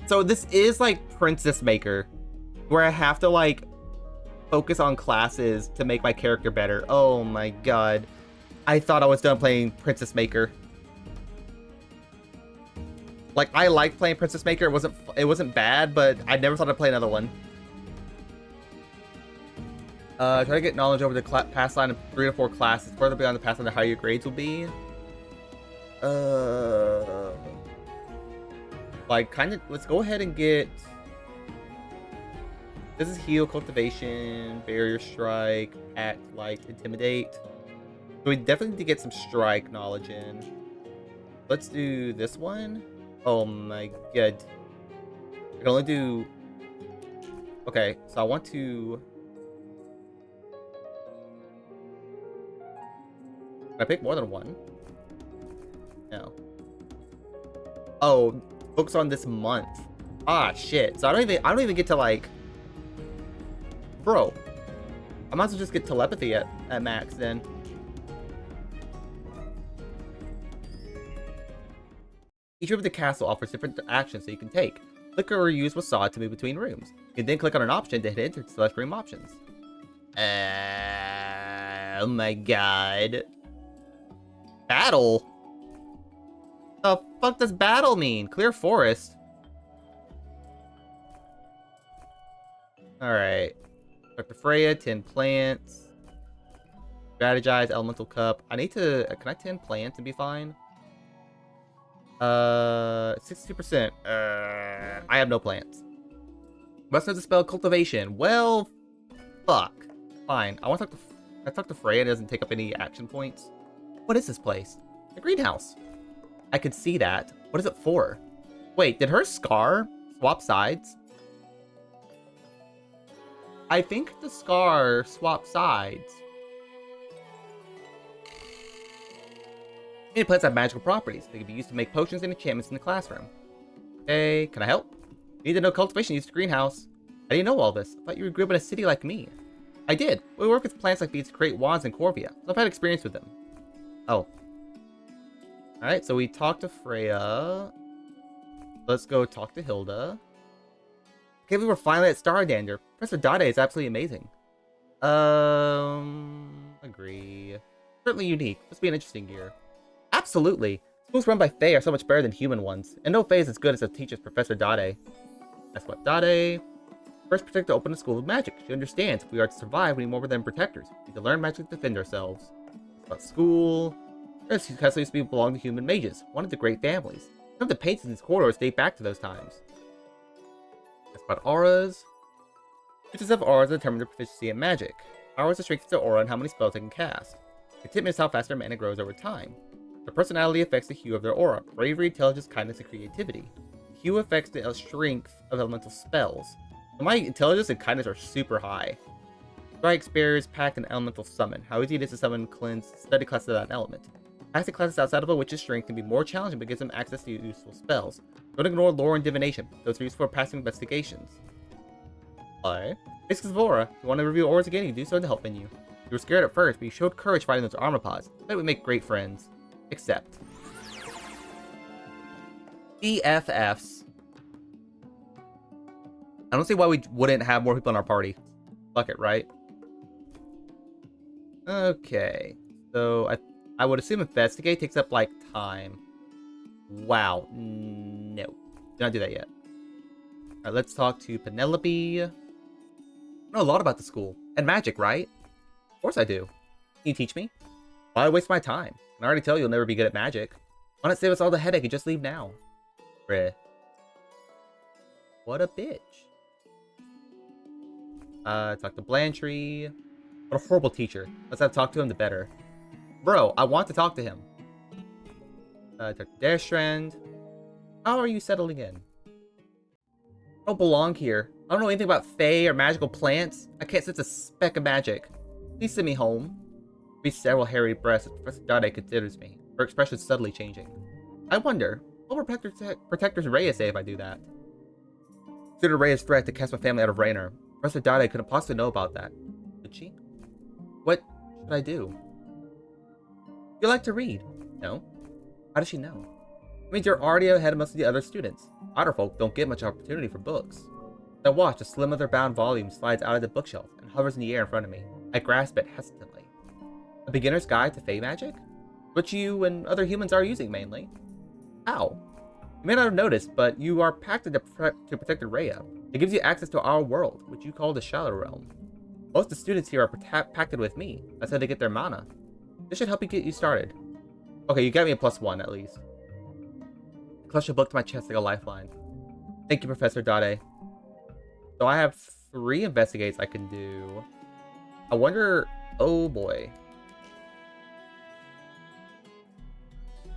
So this is like Princess Maker, where I have to like focus on classes to make my character better. Oh my god. I thought I was done playing Princess Maker. Like, I liked playing Princess Maker. It wasn't bad, but I never thought I'd play another one. Try to get knowledge over the pass line of 3 to 4 classes. Further beyond the pass line, the higher your grades will be. Like, kind of, let's go ahead and get... This is heal, cultivation, barrier strike, act, light, intimidate. So we definitely need to get some strike knowledge in. Let's do this one. Oh my god. I can only do... Okay, so I want to... Can I pick more than one? No. Oh, books on this month. Ah, shit. So I don't even get to, like... Bro. I might as well just get telepathy at max then. Each room of the castle offers different actions that you can take. Click or use Wasad to move between rooms. You can then click on an option to hit enter to select room options. Oh my god. Battle? The fuck does battle mean? Clear forest? Alright. Dr. Freya, 10 plants. Strategize, elemental cup. I need to... Can I 10 plants and be fine? 62%. I have no plants. Must know the spell cultivation. Well, fuck. Fine. I talk to Freya and it doesn't take up any action points. What is this place? The greenhouse. I can see that. What is it for? Wait, did her scar swap sides? I think the scar swapped sides. Many plants have magical properties. They can be used to make potions and enchantments in the classroom. Hey, can I help? You need to know cultivation used to greenhouse. How do you know all this? I thought you grew up in a city like me. I did. We work with plants like these to create wands in Corvia, so I've had experience with them. Oh. Alright, so we talked to Freya. Let's go talk to Hilda. I can't believe we're finally at Stardander. Professor Dade is absolutely amazing. Agree. Certainly unique. Must be an interesting year. Absolutely. Schools run by Fae are so much better than human ones, and no Fae is as good as it teaches Professor Dade. That's what Dade. First protector opened a school of magic. She understands if we are to survive, we need more than protectors. We need to learn magic to defend ourselves. It's about school. This castle used to belong to human mages, one of the great families. Some of the paintings in these corridors date back to those times. That's about auras. Creatures have auras that determine their proficiency in magic. Auras are strength to aura and how many spells they can cast. Contentment is how fast their mana grows over time. Their personality affects the hue of their aura. Bravery, intelligence, kindness, and creativity. Hue affects the strength of elemental spells. So my intelligence and kindness are super high. Strike, Spears, Pact, and Elemental Summon. How easy it is to summon, cleanse, study classes of that element. Passive classes outside of a witch's strength can be more challenging but gives them access to useful spells. Don't ignore lore and divination. Those are useful for passing investigations. Alright. Basics of Aura. If you want to review auras again, you can do so in the help menu. You were scared at first, but you showed courage fighting those armor pods. I bet we make great friends. Except. EFFs. I don't see why we wouldn't have more people in our party. Fuck it, right? Okay. So, I would assume Investigate takes up, like, time. Wow. No. Did not do that yet. Alright, let's talk to Penelope. I know a lot about the school. And magic, right? Of course I do. Can you teach me? Why waste my time? I already tell you you'll never be good at magic. Why not save us all the headache and just leave now? Bruh. What a bitch. Talk to Blantrey. What a horrible teacher. Let's have talk to him the better. Bro, I want to talk to him. Talk to Darestrand. How are you settling in? I don't belong here. I don't know anything about fae or magical plants. I can't sense a speck of magic. Please send me home. Breathe several hairy breaths as Professor Dade considers me, her expression subtly changing. I wonder, what will Protectors Rhea say if I do that? Consider Rhea's threat to cast my family out of Raynor. Professor Dade couldn't possibly know about that. Did she? What should I do? You like to read? No. How does she know? It means you're already ahead of most of the other students. Outer folk don't get much opportunity for books. I watch a slim leather-bound volume slides out of the bookshelf and hovers in the air in front of me. I grasp it hesitantly. A beginner's guide to Fey magic? Which you and other humans are using mainly. How? You may not have noticed, but you are pacted to protect the Rhea. It gives you access to our world, which you call the Shadow Realm. Most of the students here are pacted with me. That's how they get their mana. This should help you get you started. Okay, you got me a +1 at least. Clutch a book to my chest like a lifeline. Thank you, Professor Dade. So I have 3 investigates I can do. I wonder... Oh boy.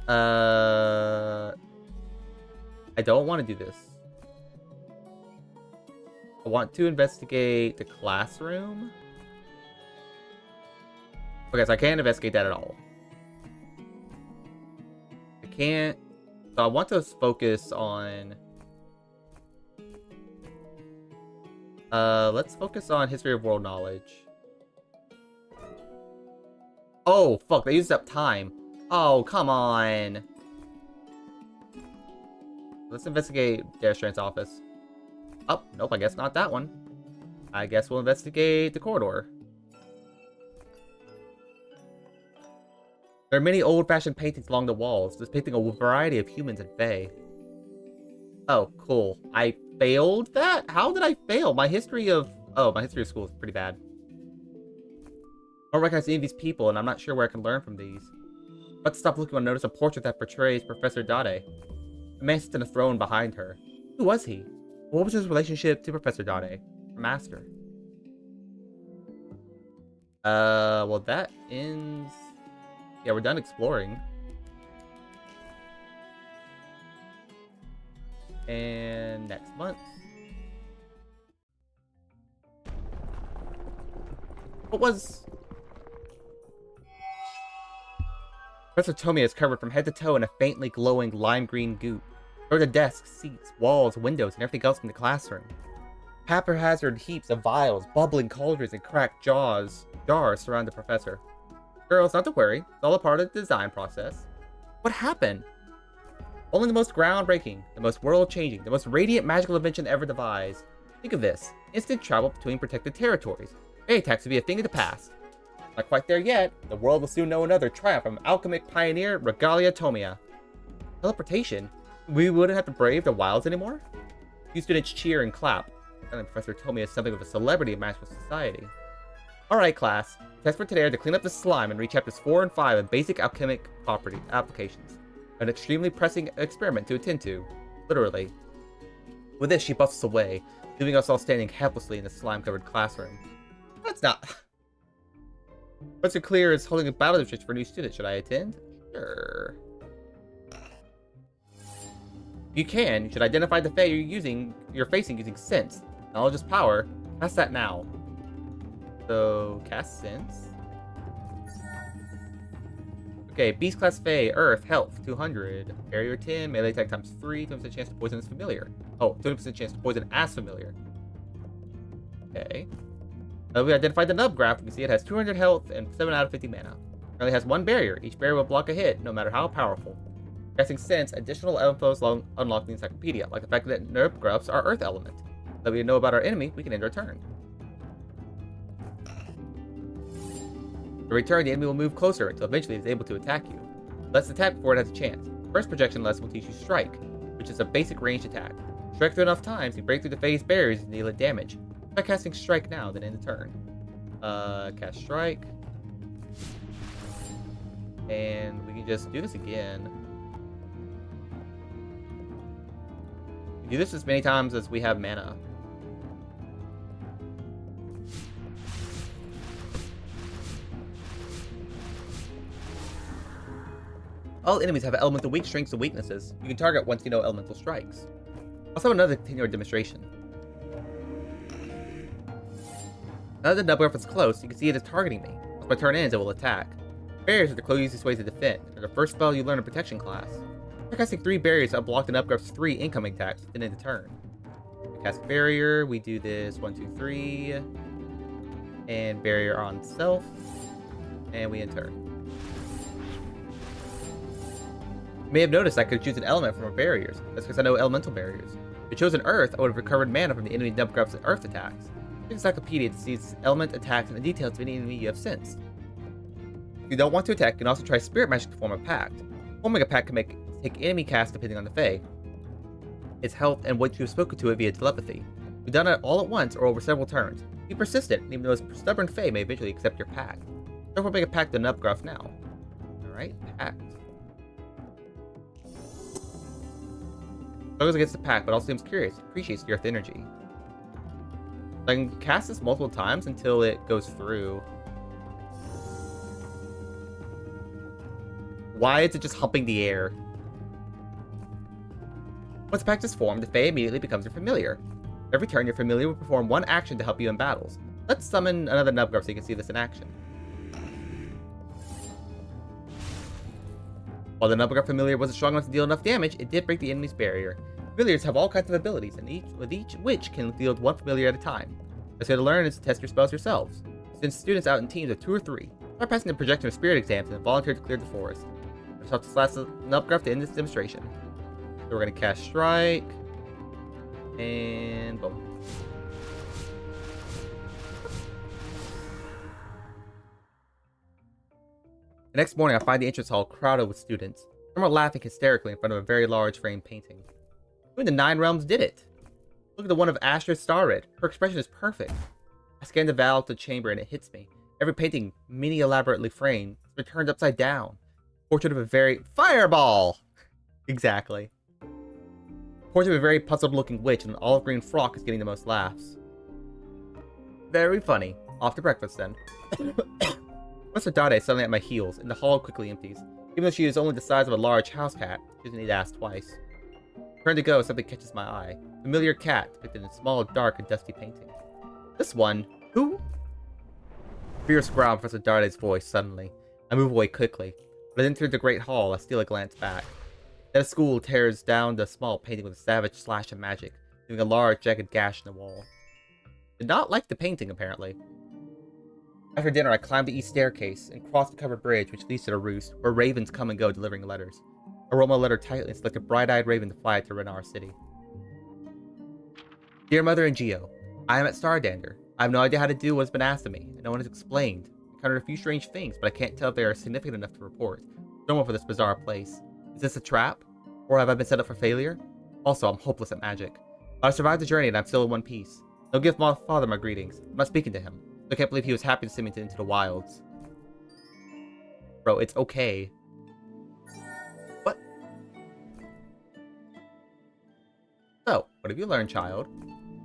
I don't want to do this. I want to investigate the classroom. Okay, so I can't investigate that at all. I can't... So I want to focus on... let's focus on history of world knowledge. Oh, fuck, they used up time. Oh, come on. Let's investigate Darastrand's office. Oh, nope, I guess not that one. I guess we'll investigate the corridor. There are many old-fashioned paintings along the walls, depicting a variety of humans and fae. Oh, cool. I failed that? How did I fail? My history of... Oh, my history of school is pretty bad. I don't recognize any of these people, and I'm not sure where I can learn from these. But stop looking when I notice a portrait that portrays Professor Dade. A man sits on a throne behind her. Who was he? What was his relationship to Professor Dade, her master? Well, that ends... Yeah, we're done exploring. And next month. What was... Professor Tomia is covered from head to toe in a faintly glowing lime green goop. There are the desks, seats, walls, windows, and everything else in the classroom. Haphazard heaps of vials, bubbling cauldrons, and cracked jars surround the professor. Girls, not to worry. It's all a part of the design process. What happened? Only the most groundbreaking, the most world-changing, the most radiant magical invention ever devised. Think of this. Instant travel between protected territories. Fey attacks would be a thing of the past. Not quite there yet. The world will soon know another triumph from alchemic pioneer Regalia Tomia. Teleportation? We wouldn't have to brave the wilds anymore? Few students cheer and clap. And Professor Tomia is something of a celebrity in magical society. Alright, class. Tests for today are to clean up the slime and read chapters 4 and 5 of basic alchemic property applications. An extremely pressing experiment to attend to. Literally. With this, she buffs us away, leaving us all standing helplessly in the slime-covered classroom. That's not... Professor Clear is holding a battle district for new students. Should I attend? Sure. You can. You should identify the Fae you're facing using Sense. Knowledge is power. Cast that now. So, cast Sense. Okay, Beast Class Fae, Earth, Health, 200. Barrier 10, melee attack times 3, 20% chance to poison as familiar. Oh, 20% chance to poison as familiar. Okay. We identified the nub graph. You can see it has 200 health and 7 out of 50 mana. Currently has 1 barrier. Each barrier will block a hit, no matter how powerful. Casting Sense, additional infos unlock the encyclopedia, like the fact that nub grubs are Earth element. That we know about our enemy, we can end our turn. To return, the enemy will move closer until eventually it is able to attack you. Let's attack before it has a chance. First projection lesson will teach you Strike, which is a basic ranged attack. Strike through enough times, you break through the Fae's barriers and deal it damage. Try casting Strike now, then end the turn. Cast Strike. And we can just do this again. We do this as many times as we have mana. All enemies have elemental weak strengths and weaknesses. You can target once you know elemental strikes. Also another continued demonstration. Now that the nub graph is close, you can see it is targeting me. Once my turn ends, it will attack. Barriers are the closest ways to defend. They're the first spell you learn in Protection class. Try casting 3 barriers to unblock the nub graph's 3 incoming attacks, then end the turn. We cast Barrier, we do this 1, 2, 3. And Barrier on self. And we end turn. You may have noticed I could choose an element from our barriers. That's because I know elemental barriers. If I chose an earth, I would have recovered mana from the enemy nub grab's earth attacks. Check the encyclopedia to see its element attacks and the details of any enemy you have sensed. If you don't want to attack, you can also try spirit magic to form a pact. Forming a pact can take enemy cast depending on the Fae. its health, and what you have spoken to it via telepathy. We've done it all at once or over several turns. Be persistent, and even the most stubborn Fae may eventually accept your pact. Therefore, make a pact with Nubgruff now. Alright, pact. Goes against the pact, but also seems curious. Appreciates the earth energy. I can cast this multiple times until it goes through. Why is it just humping the air? Once the pact is formed, the Fae immediately becomes your familiar. Every turn, your familiar will perform one action to help you in battles. Let's summon another Nubgruff so you can see this in action. While the Nubgruff familiar wasn't strong enough to deal enough damage, it did break the enemy's barrier. Familiars have all kinds of abilities, and each which can field one familiar at a time. The best way to learn is to test your spells yourselves. Send students out in teams of 2 or 3. Start passing the projection of spirit exams and volunteer to clear the forest. Let's have to slash the Nubgruff to end this demonstration. So we're going to cast Strike. And boom. The next morning, I find the entrance hall crowded with students. Some are laughing hysterically in front of a very large framed painting. Who in the 9 realms did it? Look at the one of Astrid Starred. Her expression is perfect. I scan the valve to the chamber and it hits me. Every painting, many elaborately framed, has been turned upside down. Portrait of a very... Fireball! Exactly. Portrait of a very puzzled-looking witch in an olive green frock is getting the most laughs. Very funny. Off to breakfast, then. Professor Dade is suddenly at my heels, and the hall quickly empties. Even though she is only the size of a large house cat, she doesn't need to ask twice. Turn to go, something catches my eye. Familiar cat, depicted in a small, dark, and dusty painting. This one? Who? Fierce growl in Professor Dade's voice suddenly. I move away quickly. But as I enter the great hall, I steal a glance back. Then a school tears down the small painting with a savage slash of magic, leaving a large, jagged gash in the wall. Did not like the painting, apparently. After dinner, I climb the east staircase and cross the covered bridge which leads to the roost, where ravens come and go delivering letters. I roll my letter tightly and select a bright-eyed raven to fly to Renar City. Dear Mother and Geo, I am at Stardander. I have no idea how to do what has been asked of me, and no one has explained. I encountered a few strange things, but I can't tell if they are significant enough to report. Normal for this bizarre place. Is this a trap? Or have I been set up for failure? Also, I'm hopeless at magic. But I survived the journey and I'm still in one piece. Don't give my father my greetings. I'm not speaking to him. I can't believe he was happy to send me into the wilds. Bro, it's okay. What? So, what have you learned, child?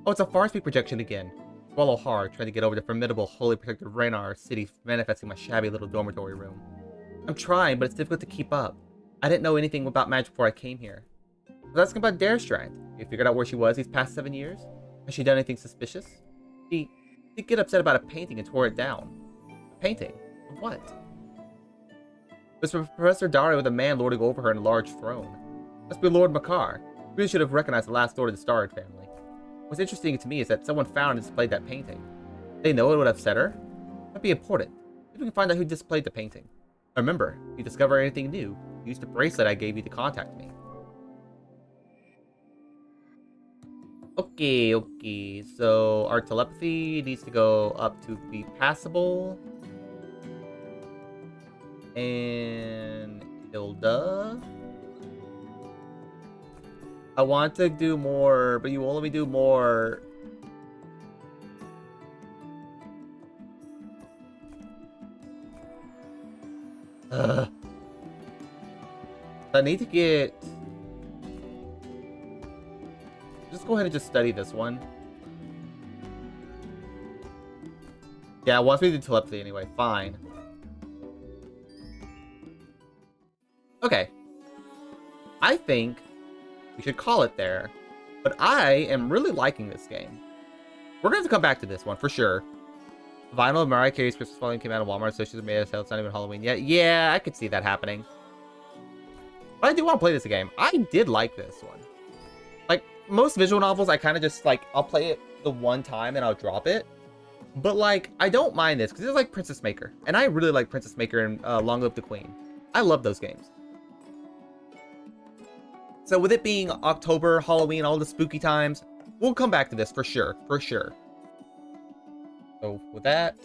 Oh, it's a Farspeak projection again. Swallow hard, trying to get over the formidable, holy protected Renar City manifesting my shabby little dormitory room. I'm trying, but it's difficult to keep up. I didn't know anything about magic before I came here. I was asking about Darestrand. You figured out where she was these past 7 years? Has she done anything suspicious? She did get upset about a painting and tore it down. A painting? Of what? It was from Professor Dade with a man lording over her in a large throne. Must be Lord Makar. Really should have recognized the last lord of the Starred family. What's interesting to me is that someone found and displayed that painting. They know it would upset her? That'd be important. If we can find out who displayed the painting. Remember, if you discover anything new, use the bracelet I gave you to contact me. Okay, so our telepathy needs to go up to be passable. And Hilda. I want to do more, but you won't let me do more. I need to get... Just go ahead and just study this one. Yeah, it wants me to do telepathy anyway. Fine. Okay. I think we should call it there. But I am really liking this game. We're going to have to come back to this one for sure. Vinyl of Mariah Carey's Christmas volume came out of Walmart, so she's made us it's not even Halloween yet. Yeah, I could see that happening. But I do want to play this game. I did like this one. Like, most visual novels, I kind of just, like, I'll play it the one time and I'll drop it. But, like, I don't mind this, because it's like Princess Maker. And I really like Princess Maker and Long Live the Queen. I love those games. So, with it being October, Halloween, all the spooky times, we'll come back to this for sure. For sure. So, with that...